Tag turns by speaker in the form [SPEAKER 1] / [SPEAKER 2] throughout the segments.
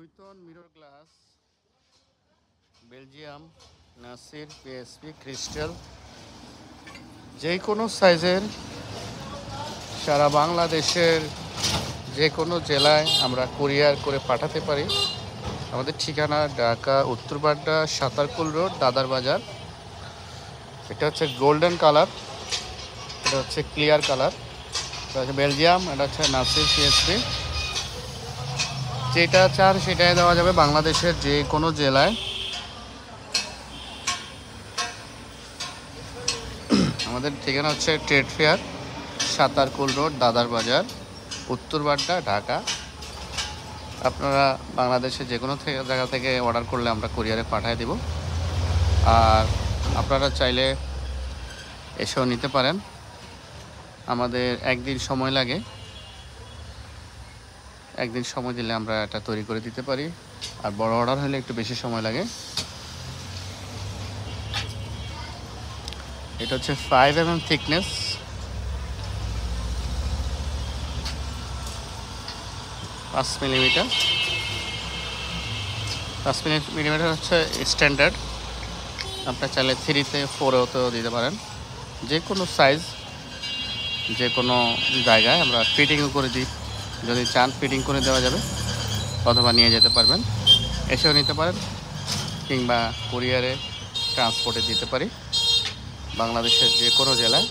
[SPEAKER 1] নূতন mirror glass, Belgium, Nasir, PSP, crystal, যে কোনো সাইজের সারা বাংলাদেশের যে কোনো জেলায় আমরা কুরিয়ার করে পাঠাতে পারি। আমাদের ঠিকানা ঢাকা উত্তরবাড্ডা সাতারকুল রোড, দাদার বাজার। এটা হচ্ছে গোল্ডেন কালার, এটা হচ্ছে ক্লিয়ার কালার, এটা হচ্ছে বেলজিয়াম, এটা হচ্ছে নাসির, পিএসপি। যেটা চান সেটাই দেওয়া যাবে বাংলাদেশের যে কোনো জেলায়। আমাদের ঠিকানা হচ্ছে ট্রেড ফেয়ার, সাতারকুল রোড, দাদার বাজার, উত্তরবাড্ডা, ঢাকা। আপনারা বাংলাদেশে যে কোনো জায়গা থেকে অর্ডার করলে আমরা কুরিয়ারে পাঠিয়ে দেব। আর আপনারা চাইলে এসেও নিতে পারেন। আমাদের একদিন সময় লাগে, একদিন সময় দিলে আমরা এটা তৈরি করে দিতে পারি। আর বড় অর্ডার হলে একটু বেশি সময় লাগে। এটা হচ্ছে 5 mm থিকনেস, 5 মিলিমিটার। 5 মিলিমিটার হচ্ছে স্ট্যান্ডার্ড। আপনার চাইলে 3-তে 4-এও দিতে পারেন। যে কোনো সাইজ, যে কোনো জায়গায় আমরা ফিটিংও করে দিই। যদি চান ফিটিং করে দেওয়া যাবে, অথবা নিয়ে যেতে পারবেন, এসেও নিতে পারেন, কিংবা কুরিয়ারে ট্রান্সপোর্টে দিতে পারি বাংলাদেশের যে কোনো জেলায়।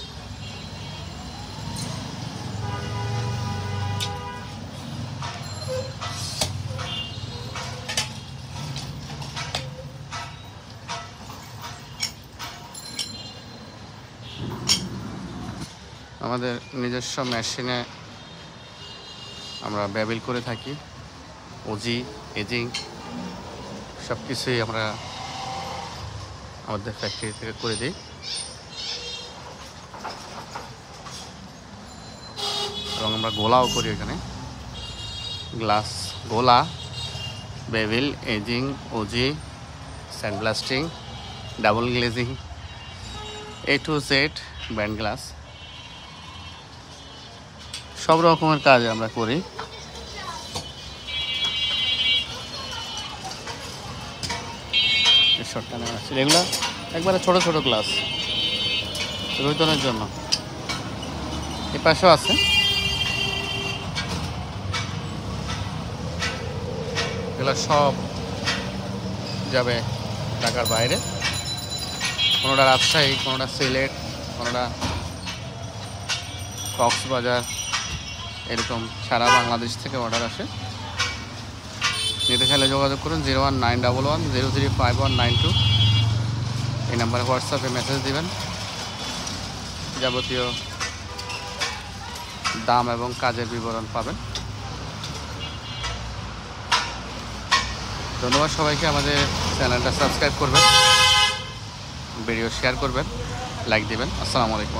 [SPEAKER 1] আমাদের নিজস্ব মেশিনে আমরা ব্যবহার করে থাকি। ওজি, এজিং সব কিছুই আমরা আমাদের ফ্যাক্টরি থেকে করে দিই। এবং আমরা গোলাও করি এখানে, গ্লাস গোলা, bevel, edging, ogee, sandblasting, double glazing, A to Z bend glass, সব রকমের কাজ আমরা করি। এগুলো একবারে ছোট ছোট গ্লাস রুইতনের জন্য। এ পাশেও আছে। এগুলো সব যাবে ঢাকার বাইরে, কোনোটা রাজশাহী, কোনোটা সিলেট, কোনোটা কক্সবাজার, এরকম সারা বাংলাদেশ থেকে অর্ডার আসে। নিতে চাইলে যোগাযোগ করুন 01911035192। এই নাম্বারে হোয়াটসঅ্যাপে মেসেজ দিবেন, যাবতীয় দাম এবং কাজের বিবরণ পাবেন। ধন্যবাদ সবাইকে। আমাদের চ্যানেলটা সাবস্ক্রাইব করবেন, ভিডিও শেয়ার করবেন, লাইক দিবেন। আসসালামু আলাইকুম।